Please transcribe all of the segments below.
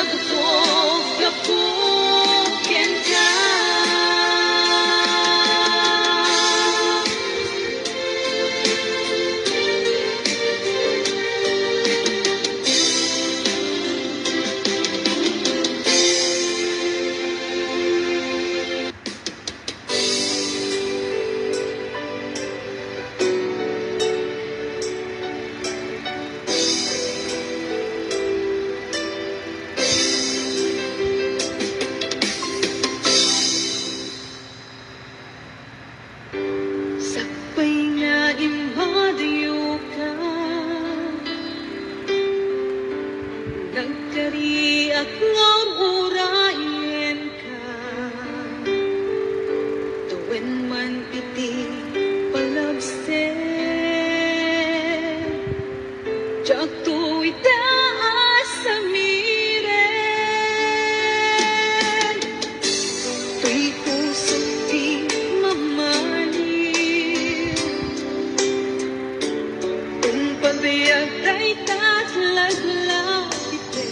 pagtog kapukin ka. Sakbay nga imbadayo ka, nagkariak nga urayan ka, tuwin man iti palabsen, tiyak tu'y taas sa miren, tu'y puso di mamali, kung pabiyag ay tatlaglag ite,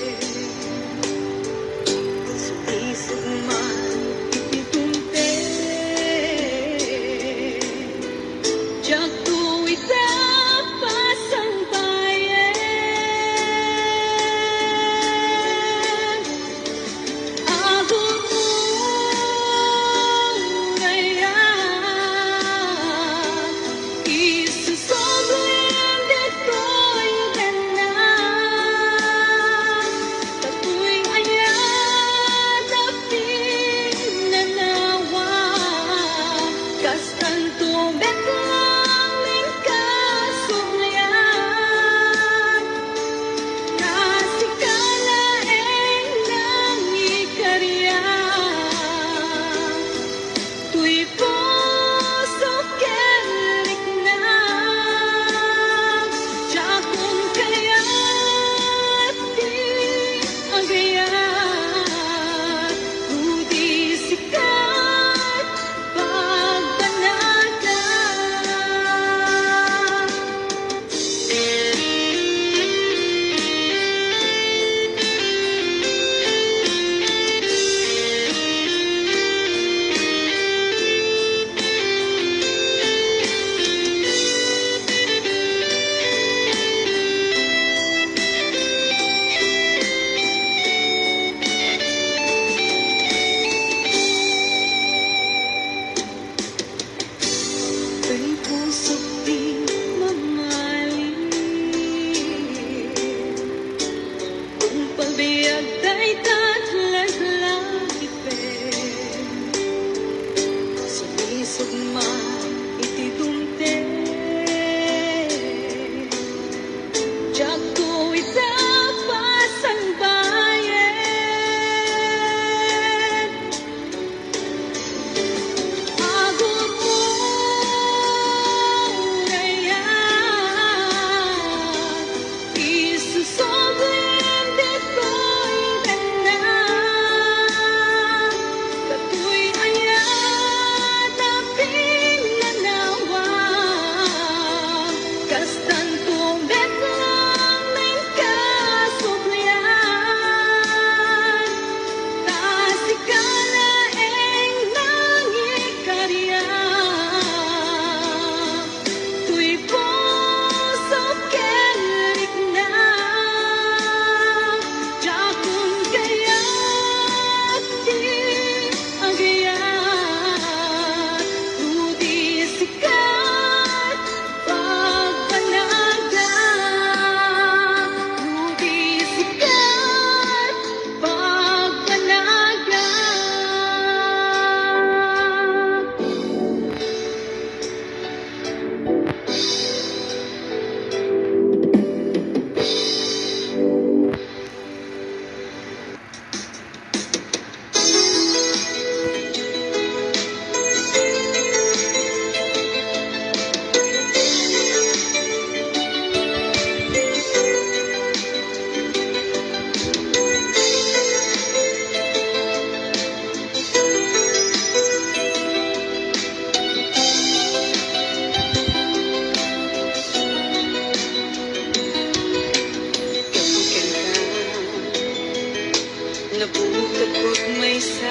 nabutat ko't may sa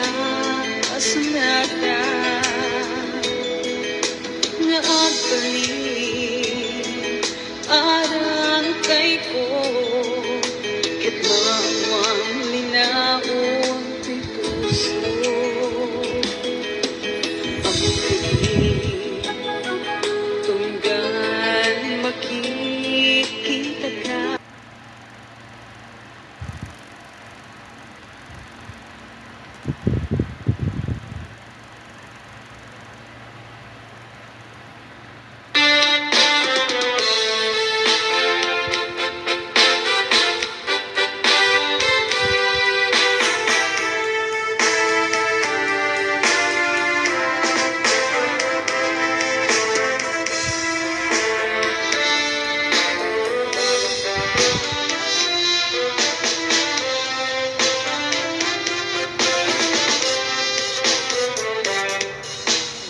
kasunata nga agbalik arang kay ko ket mawang linaon ti puso ang piling tunggan makikita ka.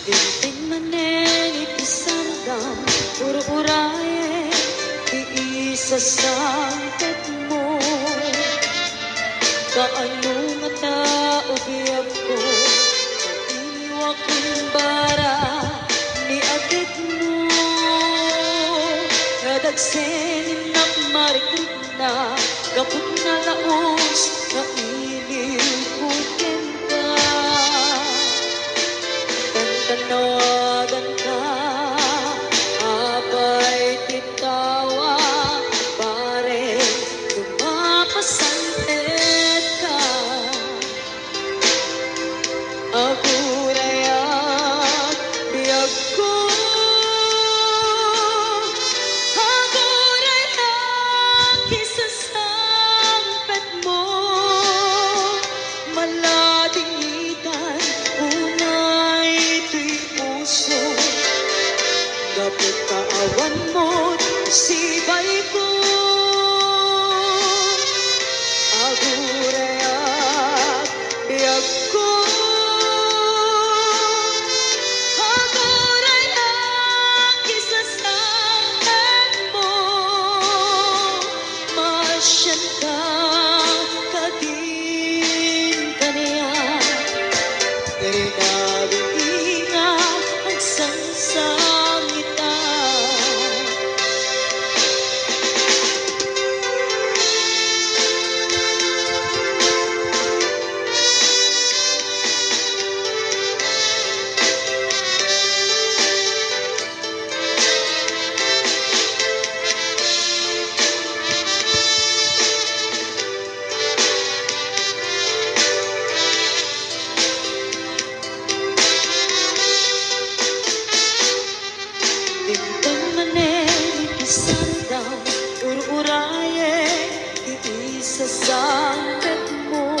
Dinting manen itisandam ur-uraye iisasangkat mo kaano nga tao biyag ko iwak bara ni atit mo kadagsenin na marikit na kapag na laos na iliw ko kenta tanawagan ka, abay titawa, pare, lumapasantet ka. Agurayak, biyag ko. Agurayak, isasampet mo. Maladingitan, unay ito'y puso. Dapat kaawan mo't sibay ko. Agurayak, biyag ko. Agurayak, isasampet mo. Masyan ka, kadin kaniya. Rinabing nga ang sansangitan. Dintang manen itisandam ur-uraye iisasangkat mo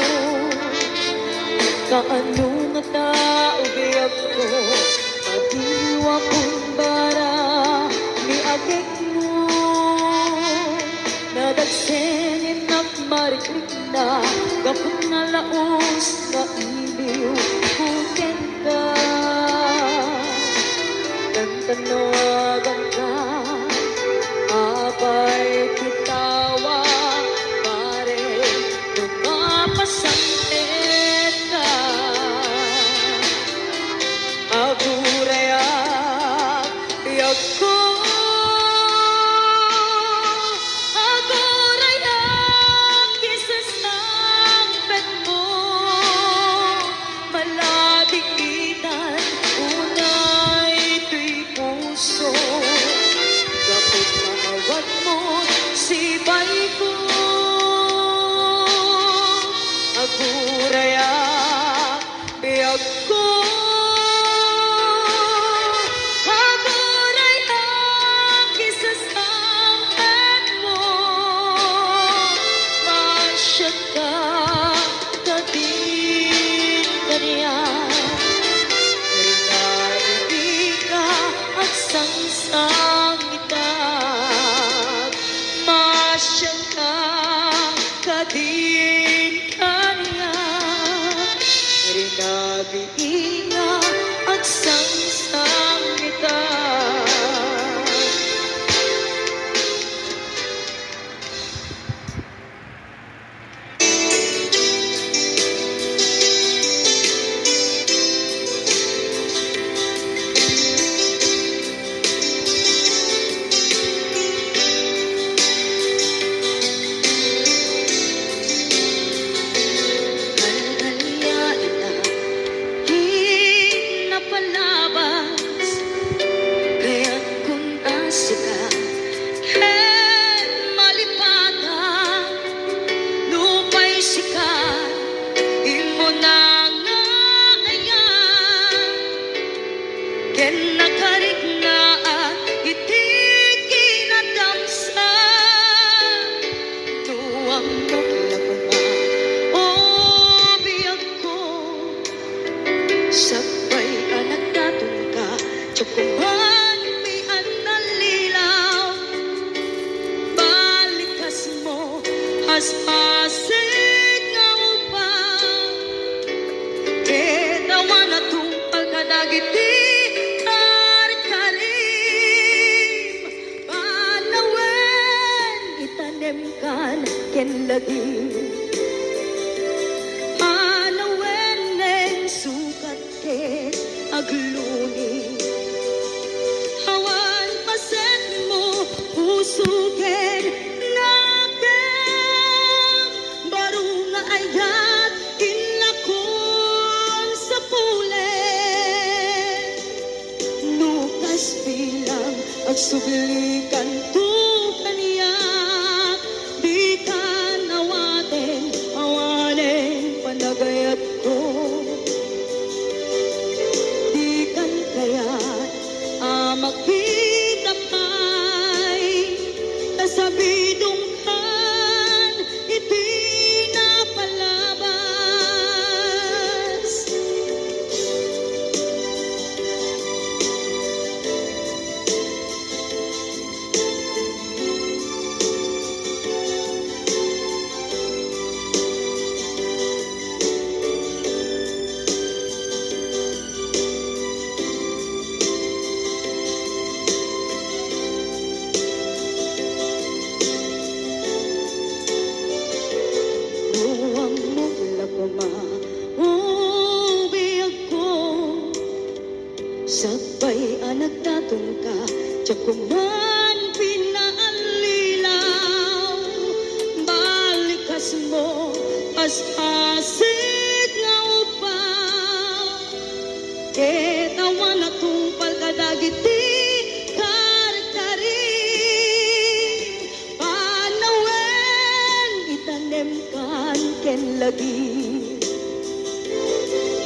kaano nga tao biyag ko madiwa kong bara ni agik mo nadagsenin at mariklik na kapag na laos na iliw kukin ka. Tanawagan ka, abay titawa, pare, lumapasantet ka. Agurayak, biyag ko. Agurayak, isasampet mo. Maladikitan, unay ito'y puso. Kapag kaawat mo, sibay ko. Agurayak, biyag ko. Agurayak, isasampet mo. Masyad ka, kadin kaniya. Rinabing ka at sansangitan. Masyad ka, kadin kaniya. Rinabing ka at sansangitan. ken lagi. Anawenen sukat ket agluni. Hawan pasen mo puso ken nakem. Baru nga ayat inlakon sa pulen. Nukas bilang agsublikan tu kaniyak. Di ka nawaten awanen panagayat ko. Di kan kayat makita pa'y nasabidong kan iti napalabas. Ruang mo lagama, ubiyag ko. Sabay anak datong ka, tiyak kuman pinaalilaw. Balikas mo, as-asig nga upaw. Ketawan na tungpal kadagiti karkarin. Panawen itanem kan ken lagi.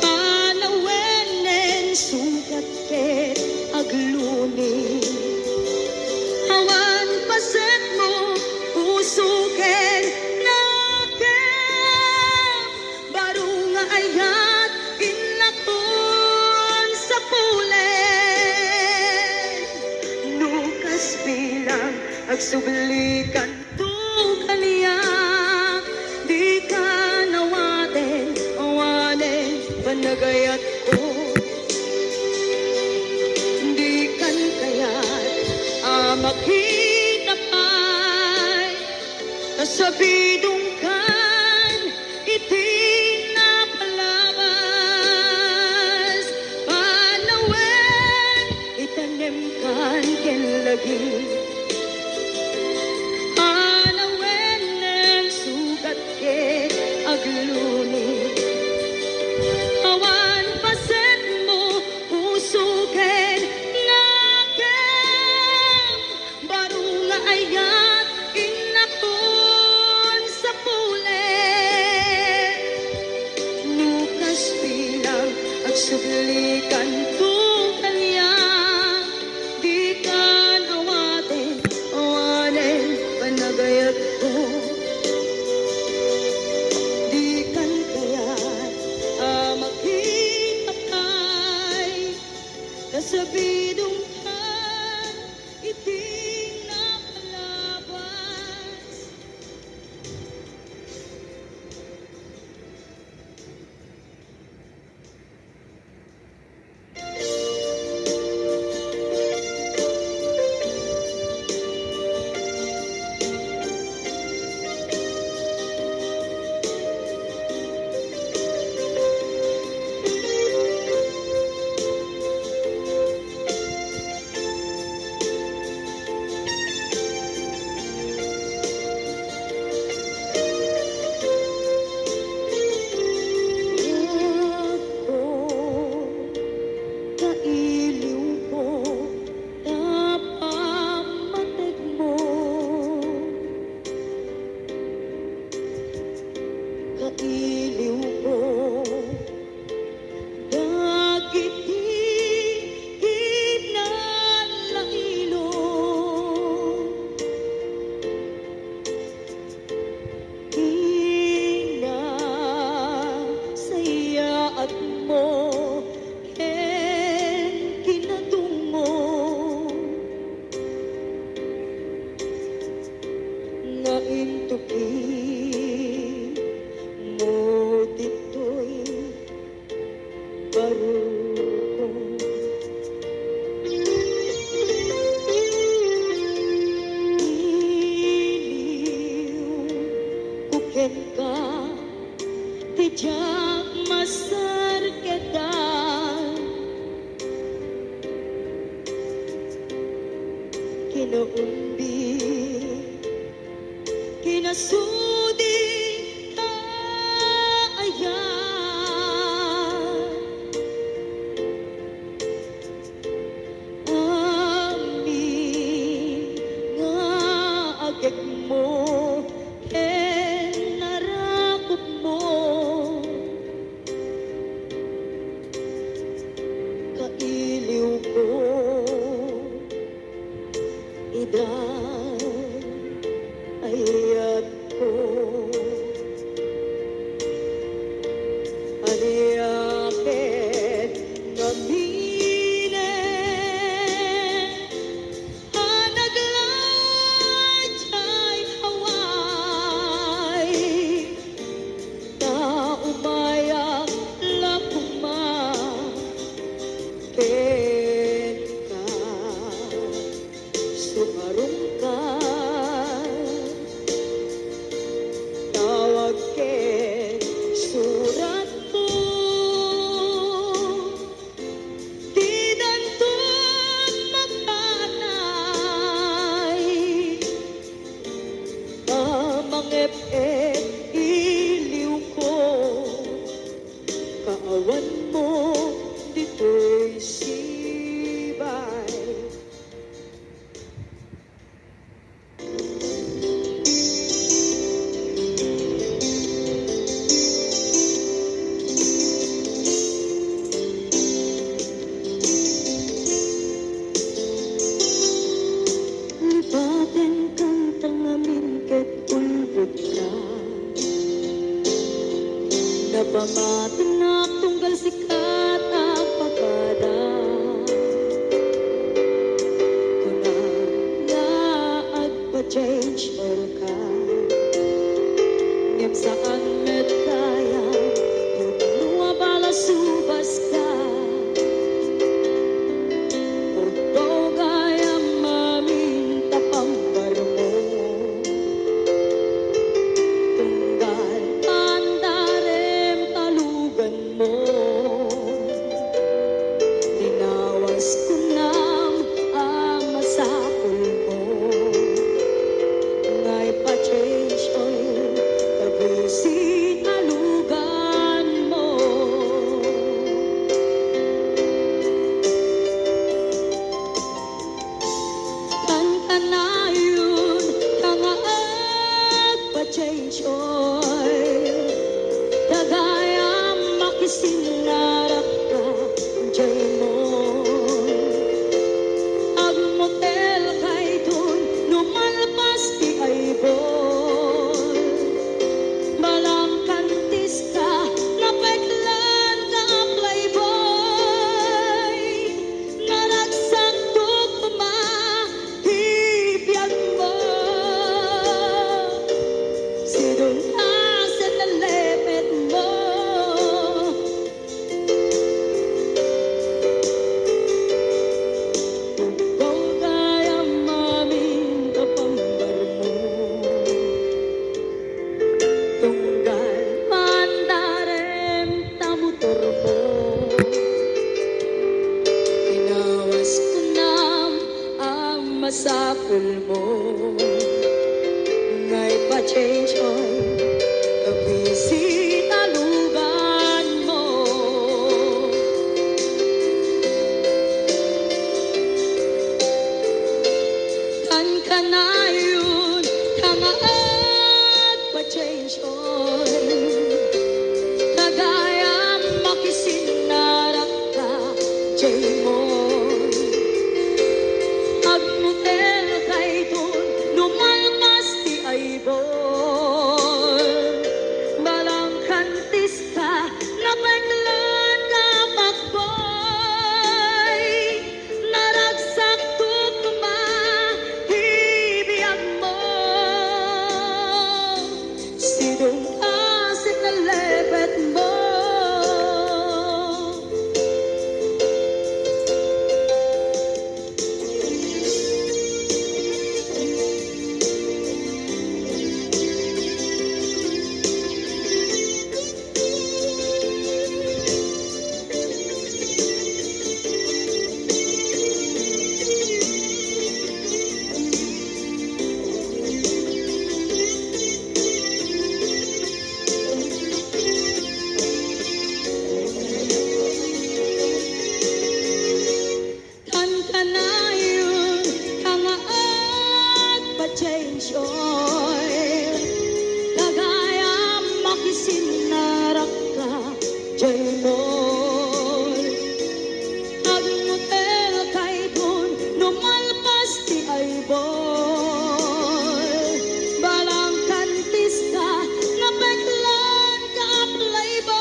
Panawenen sukat ket agluni. Hawan paset mo puso ken nakem. Baru nga ayat inlakon sa pulen. Nukas bilang agsublikan tu kaniyak. Di ka nawaten awanen panagayat ko. Di kan kayat makita pa'y nasabidong kan iti napalabas. Panawen itanem kan ken lagi. Anawenen sukat ket agluni. Awan pasen mo puso ken nakem. Baru nga ayat inakon sa pulen. Nukas bilang agsublikan tu kaniyak. Di ka nawaten awanen panagayat ko. Di kan kayat makita pa'y nasabidong kan iti napalabas. Kailiw ko, dagiti kinalailong. Kinasayat mo, ken kinadungo. Nga intuki mo dito'y barukong. Iliw Dijak masar kedan Kinuumbi Kinasudi kaayan Amin nga agad mo narakot mo kailiw ko idan ayat ko aniakit ngamine anaglajay haway ta umayak lakuma ken ka sumarong ka tawag ken surat mo di dantun magkanay mamangep-ep iliw ko kaawan mo dito'y sibay libaten kang tangamin ket ulbod ka napamatinak tunggal sikat ang pagkada kunang nga agpa-change or ka ngem saan met kaya tunua bala subas ka Ugbaw gaya maminta pambar mo tunggal andarem talugan mo dinawas ko nam ang masapul mo ngay pa-change oil tabisin talugan mo kan kanayon kanga agpa-change oil dagayam makisinarap ka jay mo agmotel kay dun lumalpas ti aybon balang kantis ka napeklan ka playboy naragsak tukma hibiyag mo sidong sa nalepet mo ugbaw gaya maminta pambar mo tunggal mandarem tamutor mo tinawas ko nam ang masapul mo ngay pa-change oil kabisin talugan mo kan kanayon kanga agpa-change oil kagayam makisinarap ka jay mo agmutel kay dun Jaymol, agmutel kay dun, numalpas ti ay boy. Balang kantis ka, napeklan ka playboy.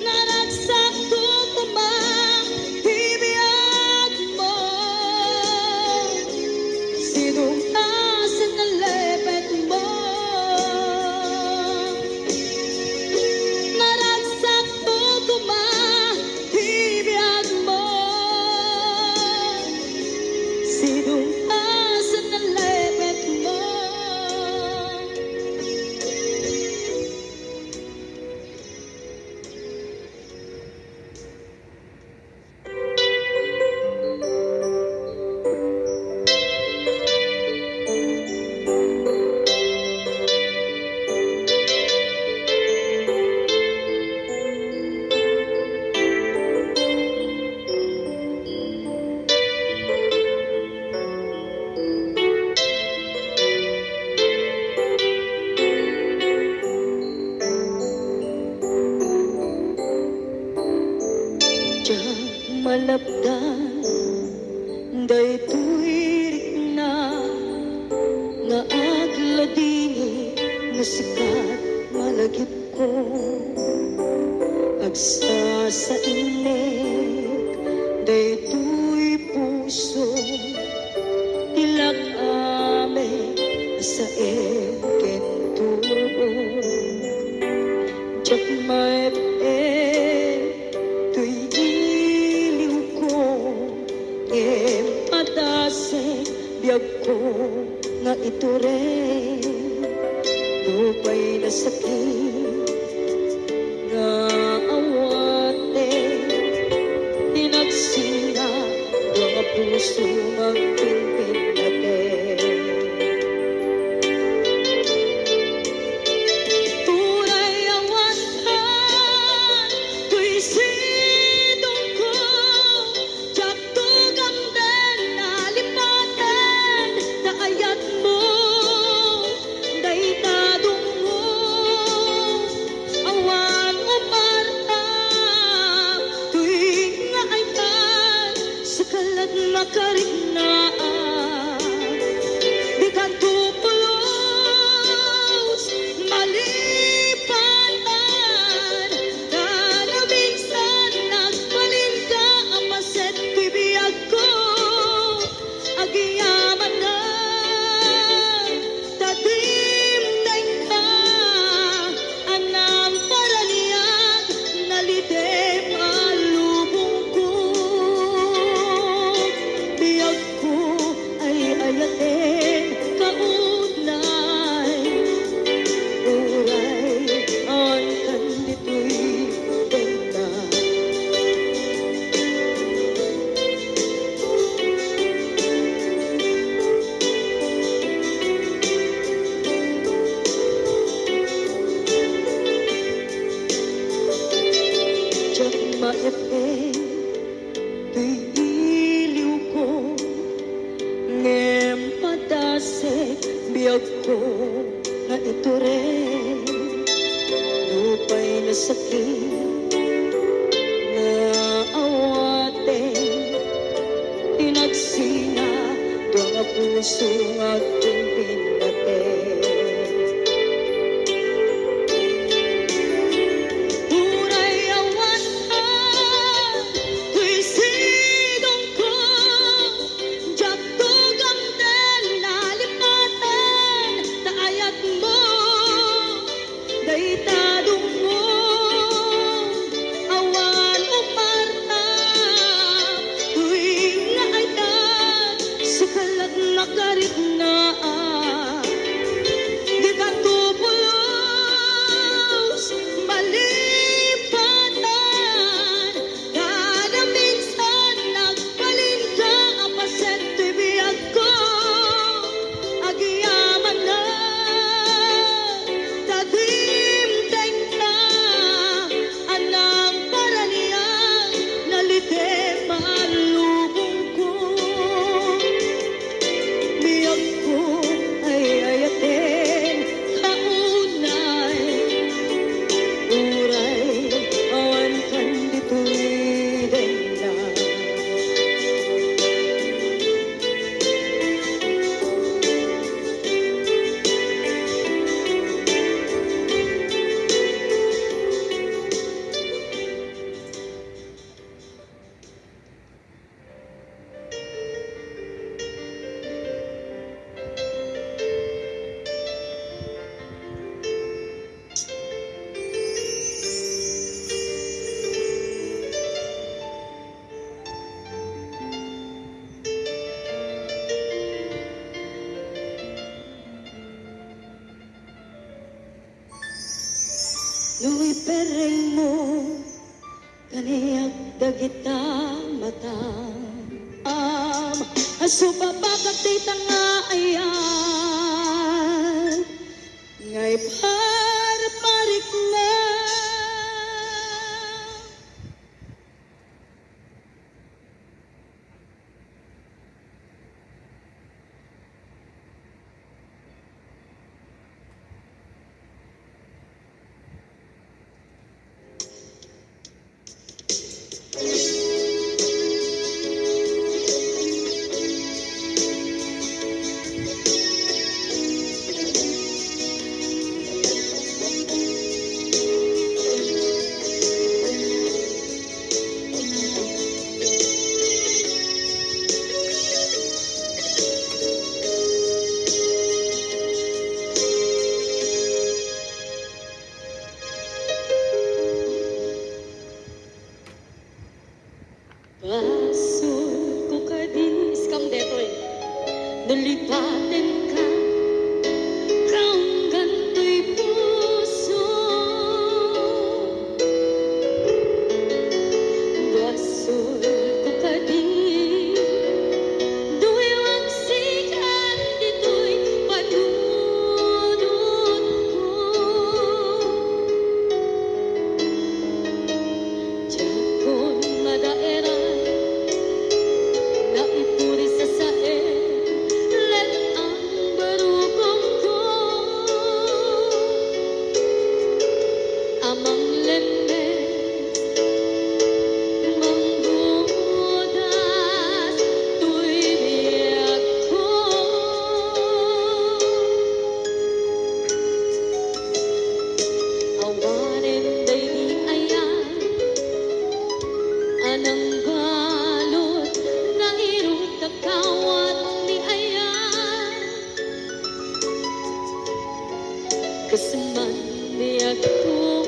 Naragsak tutumang, hibiyag mo. Sinong asan na lepet mo. Naragsak tutumang, hibiyag mo. Sinong asan na lepet mo. Diyan malabdan, daytoy rikna, nga agladini, nga sikat malagip ko. Agsa sa inig, daytoy puso, tilak ame sa ekenturo. Diyak may tuy iliw ko, padase biyag ko nga ito rin. Lupay na sakit nga awate, tinagsina mga puso magpinpinate. Turay awantan, tuy sidong ko, tiyak tugang den nalipaten, naayat mo, daytadong mo, awan umarta, tuy nga aytan, sa kalat makariknaan, di ka tupulos, malipatan, na minsan nagbalin ka, apaset bibiyag ko, agiyaman na, tadimday ka, anang paraniyag, nalidem alubong ko, biyag ko ay ayatin, kaunay, uray, ang kandito'y benta. Diyak maepeng, tuy iliw ko, ngem padase biyag ko nga ito rin. Lupay na sakit nga awate, tinagsina nga puso nga pinpinate. Turay awantan, tuy sidong ko, tiyak tugang den nalipaten, naayat mo, daytadong mo, awan umarta, tuy nga aytan, sa kalat makariknaan, di ka tupulos, malipatan, kada minsan nagbalin ka, apaset bibiyag ko, agiyaman na, tadimday Nu'y pereng mo kaniyak dagita mata aso babagakita nga ayan ngay parik na Pasul ko ka din, iskam detoy, nalipatin ka, kaong ganto'y puso. Pasul ko ka din, duwag sikan dito'y padudot ko. Jakon madaera amang lemes manggudas tuy biyak ko awanin day di ayan anang balot ng irong takawat ni ayan kasaman biyak ko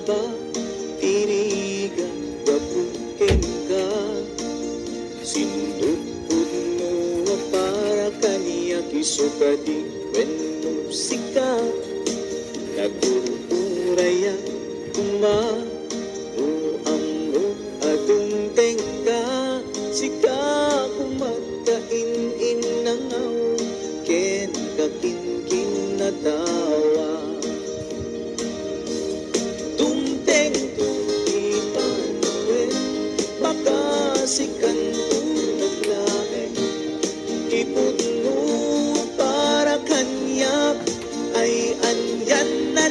ba tinigan gapukin ka sinupod mo para kaniya kisukadi when musika nagururaya kuma amro adung tengka sika kumagkain nangaw ken kakinkin na tawa tumteng tuipanwe makasikan naglae ipudno para kanya ay anyan na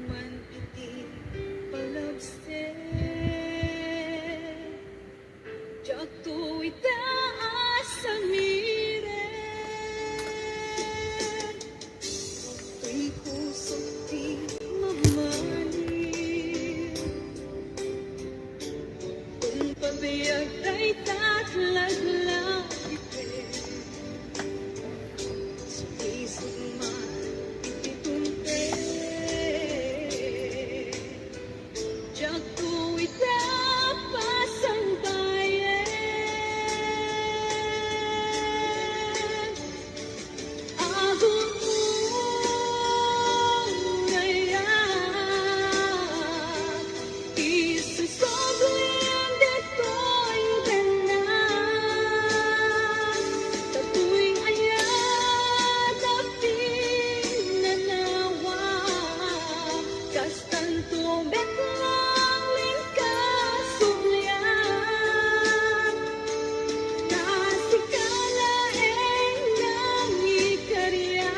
man iti palabsen. Diyak to itaas sa miren. Ako'y puso di mamahalin. Kung pabiyag ay tatlaglag ipin. Sa isip man ititunte. Diyak to itapas ang bayan. Agong ngayon, isusoblin dito'y tanan. Tatu'y ayan na pinanawa, kastan tubig lang lingkasugyan. Nasikalaeng ng ikarya,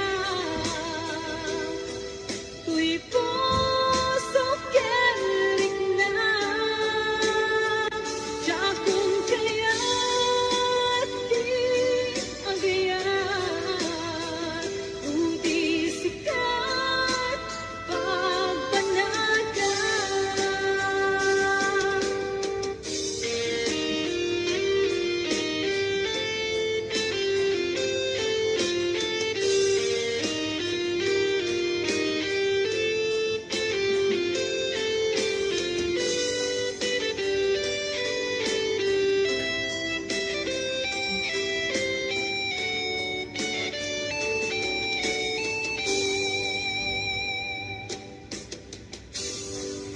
tuy puso kerik na. Jakong kaya't di agayan, udi sikat pagbanagan.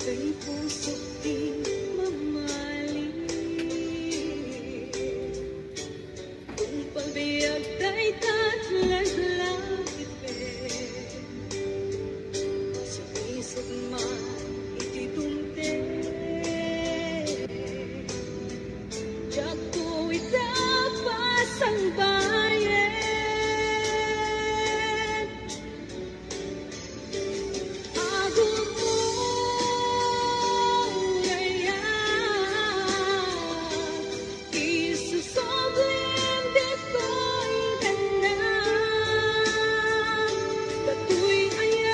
Kay puso't di mamahalin. Kung pabiyag ay tatlaglag ipin. Sa isip man ititunte. Diyak to itapas ang bayan. Agong ngayon, isusoblin dito'y tanan. Tatu'y ayan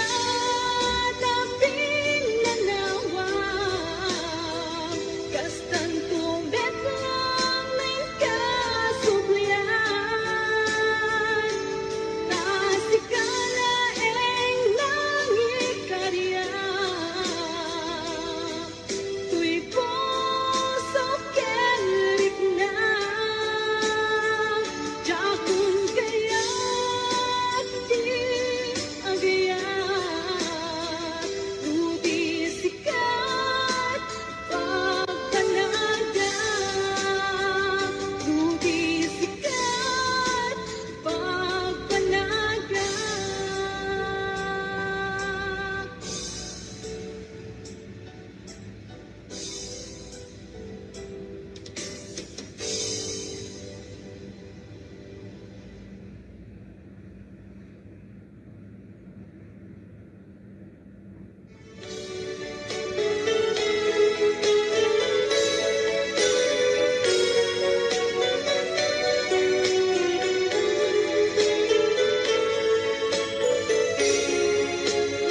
na pinanawa, kastan tubig lang lingkasugyan. Nasikalaeng ng ikarya, tuy puso kerik na. Jakong kaya't di agayan, udi sikat pagbanagan. Udi sikat pagbanagan.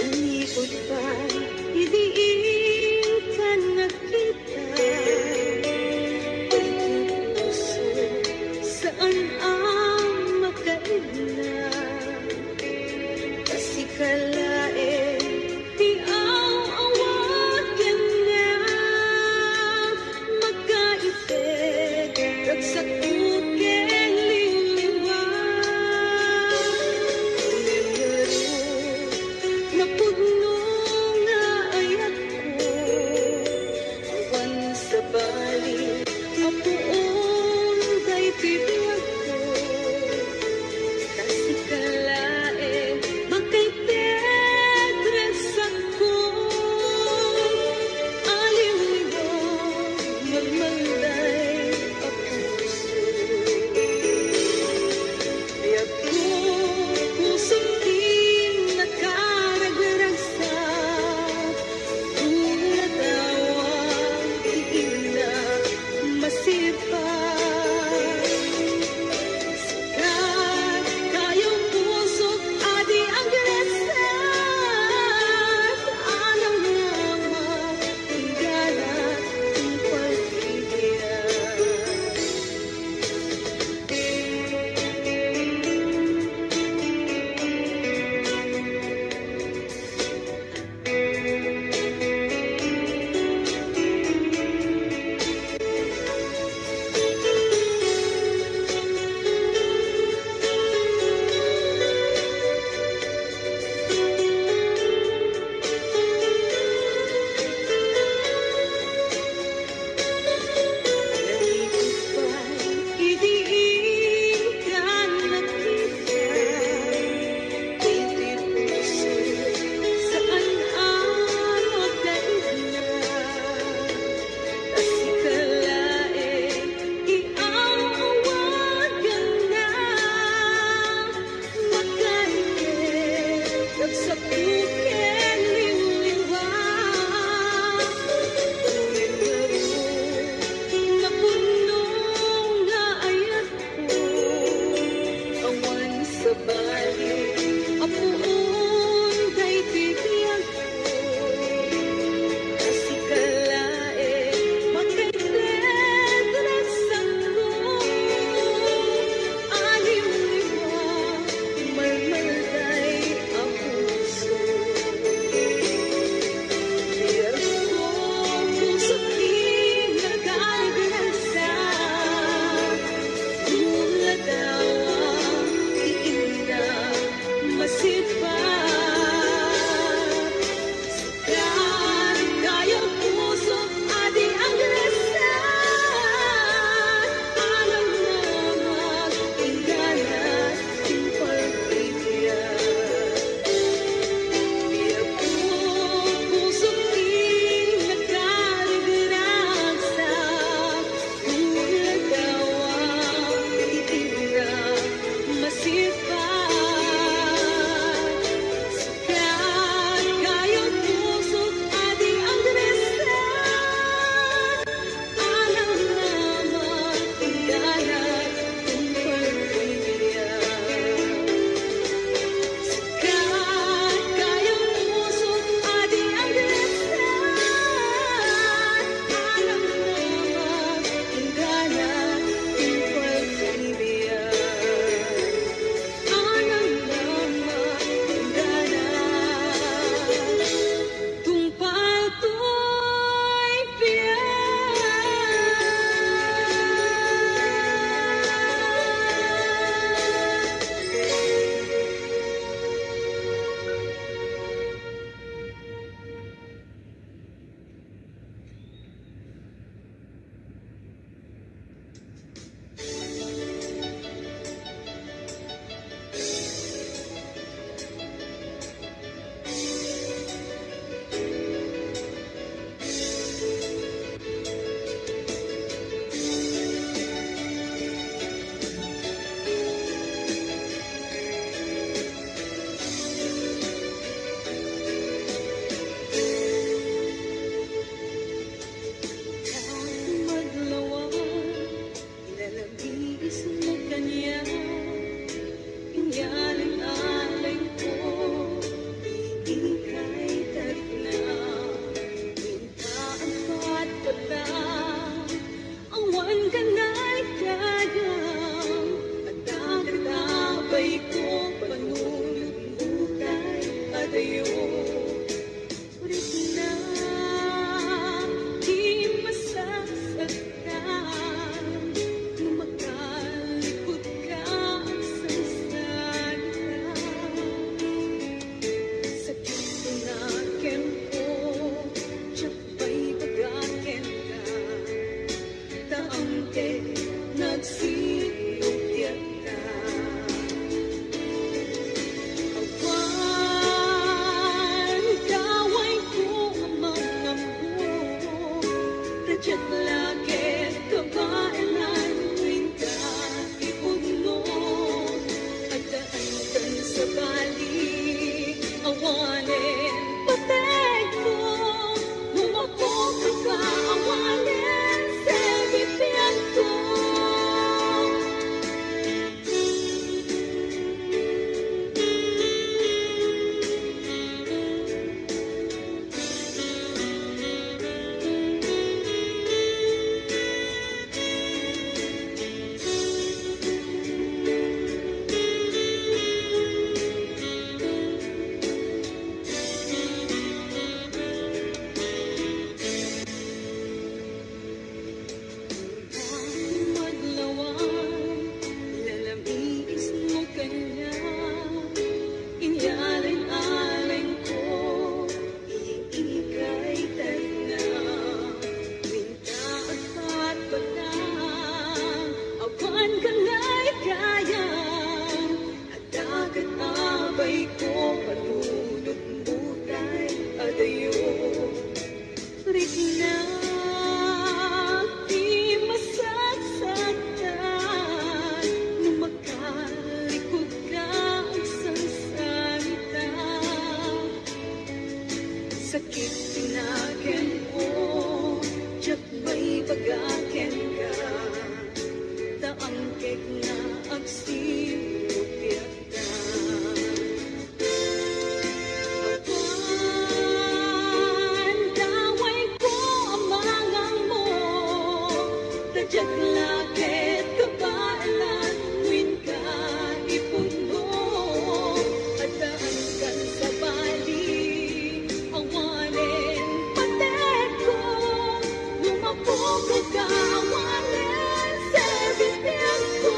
Umikot pa, idiin ka nakita. Ang puso, saan ang makaila? Kasi kalae, di ang awagan na. Magkaibig, ragsakot ken liliwan. Nangyaro, napudno nga ayat ko. Awan sa bali, apuon kay tibiyag ko. Kasi kalae, magkaipeg ako. Aliw-liw, magmanday ang puso. Kaya ko, pusong di nakaragdarag sakit tinaken ko, tiyak may pagaken ka, taang kek na agsilupit ka. Apan, daway ko amangang mo, tadyak lakit kabalan, win ka ipuno, at daan kan sa bali, awanin patek ko, lumapog ka, awanin sa bibig ko.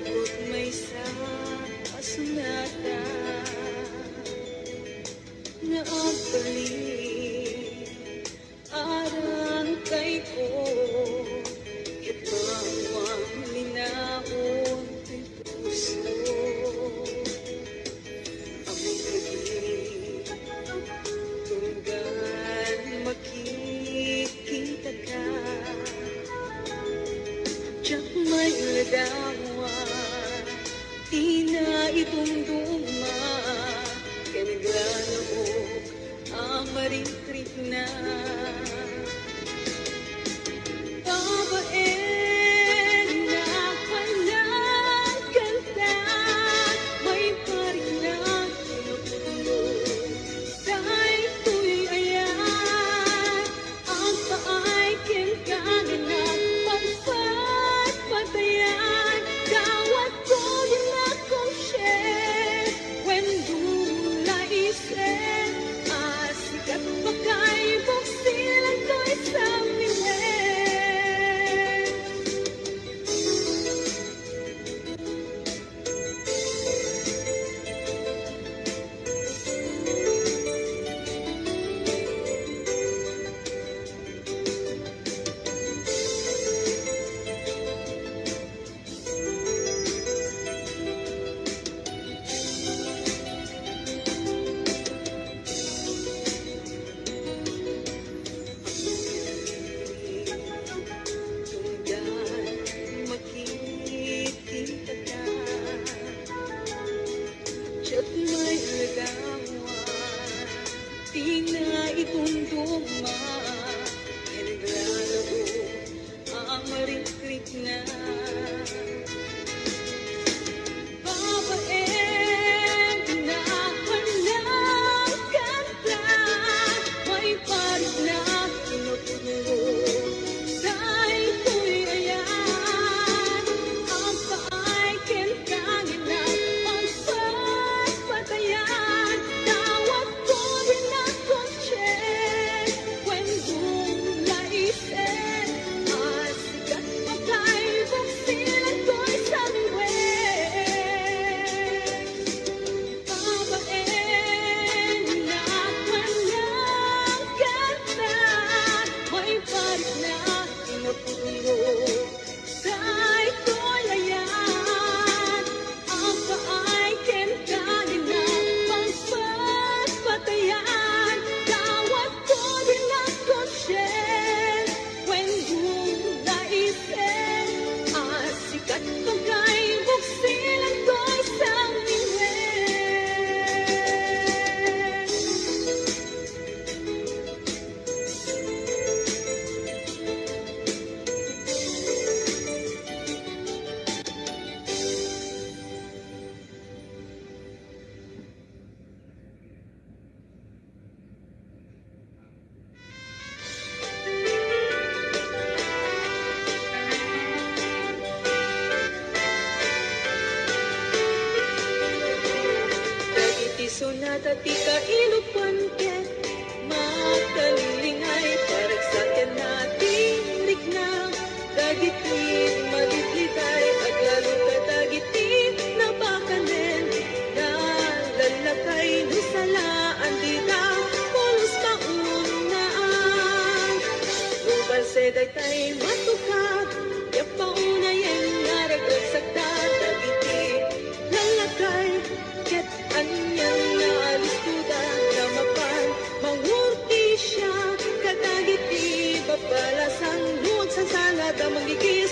Pagod may sa asunata na agbalik arang kay ko ipawang linaon ng puso ang gabi tunggan makikita ka tiyak may ladawa di na itunduma kanigrana mo amaring-trik na babaeng na palang kanta may paring na tinutulog dahil ko'y ayan ang paay kinkagan na pagpapatayan dawat ko din akong share when dulaisen asikat pagkaibok silang ko'y sa milen. Itunduma kanigrano ang maring-trik na babaeng na palang kanta may parig na tinutulog dahil ko'y ayan ang paay kinkagan na pagpapatayan dawat ko din akong check when dulaisen asikat pagkaibok silang ko'y sa miwen. Babaeng na palang kanta may parig na tinutulog dahil ko'y ayan ang paay kinkagan na pagpapatayan dawat ko din akong share when dulaisen asikat pagkaibok silang ko'y sa miwen. Dagiti sonata ti kailupuan makalilingay parag sa akin natin ligna dagiti malitlitay aglalo ka dagiti napakanen na lalakay no salaan dita pulos maunaan ubal seday tay matukad yak paunayan naraglagsagta dagiti lalakay ket anyang naalistuda na mapan mangurti siya kadagiti babalasan nuod sa salada magigis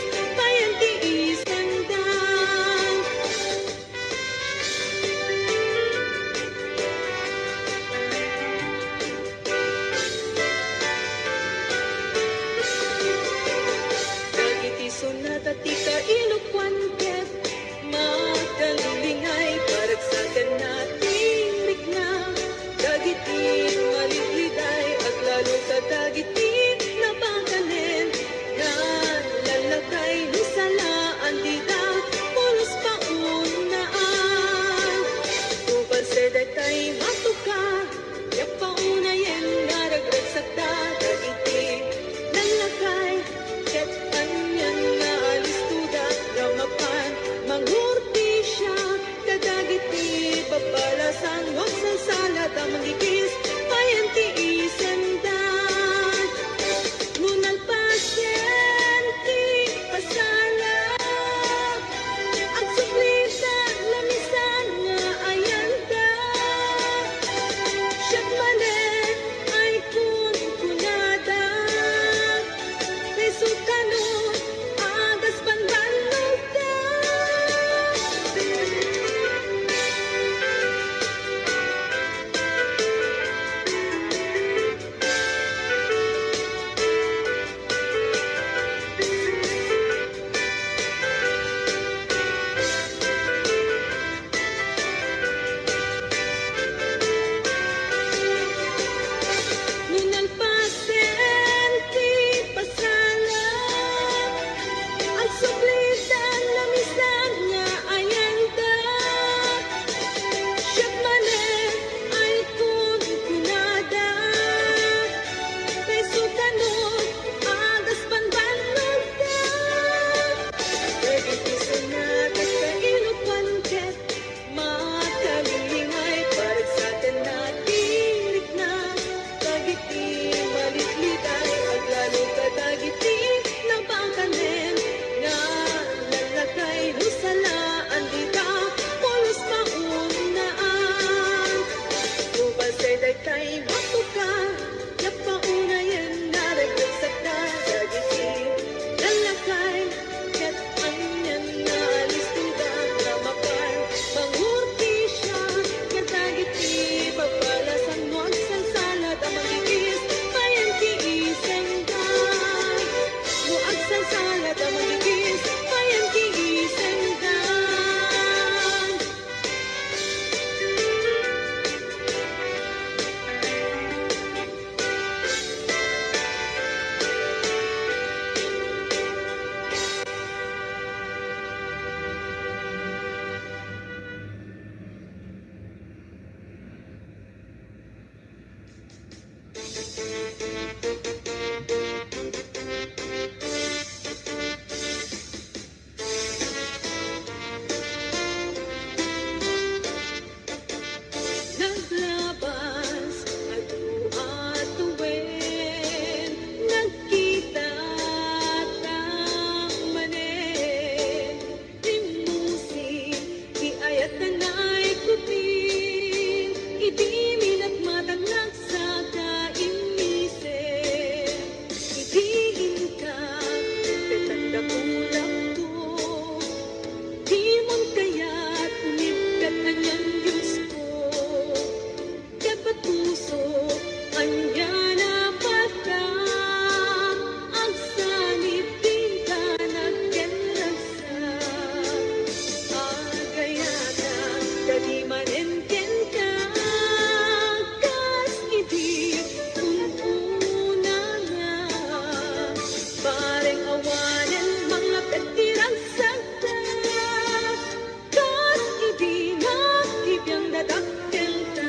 dadakkel ta.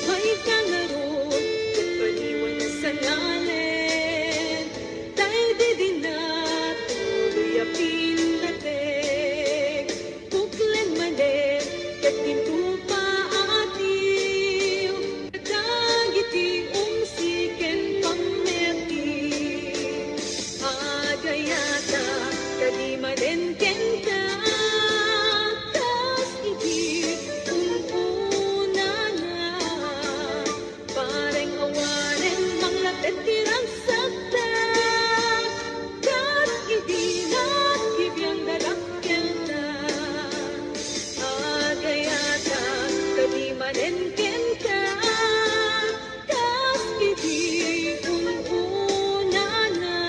May kangarot, pagpaliwan sa ngalen, dahil di din na tuloy apin natin. Buklen manen, katinto pa atil, kadagiti umsiken pameti. Agayata, kadimanen kenta, tas iti una na. Parang awanen, mga tetirang sakta, kas hindi na kibiyang dadakkel ta. Agayata, kadimanen kenta, kas hindi una na.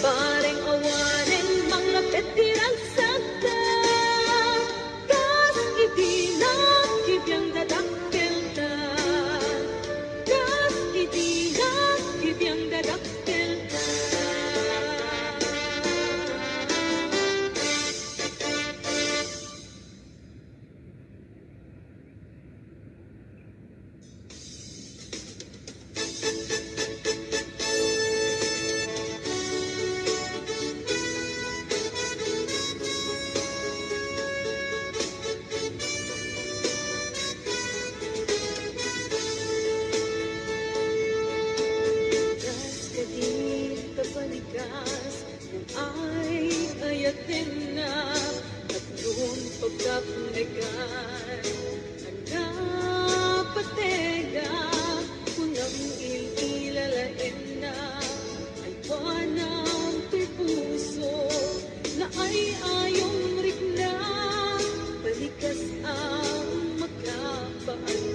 Parang awanen, mga tetirang sakta, kas hindi na kibiyang dadakkel ta. Kas hindi na kibiyang dadakkel ta. Das kadi kabalikas kung ay ayatin na at doon pagkapunikan ang napatega kung ang ilalain na ay panang puso na ay ayong rikna balikas ang makapaalubo.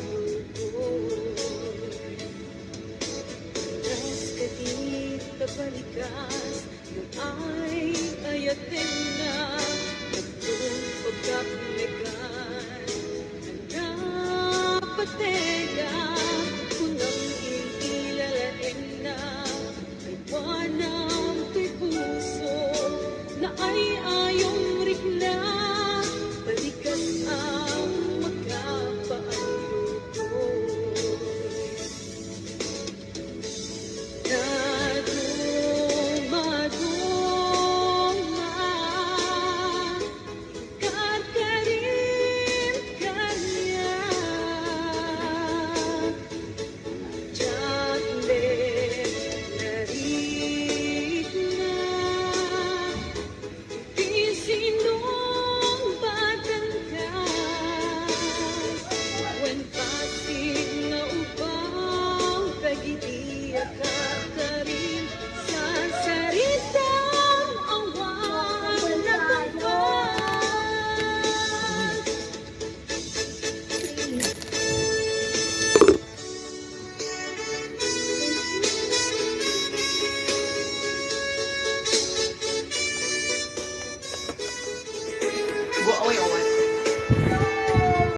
Das kadit kabalikas nung ay ayatin na nagtong pagkapunikan ang napatid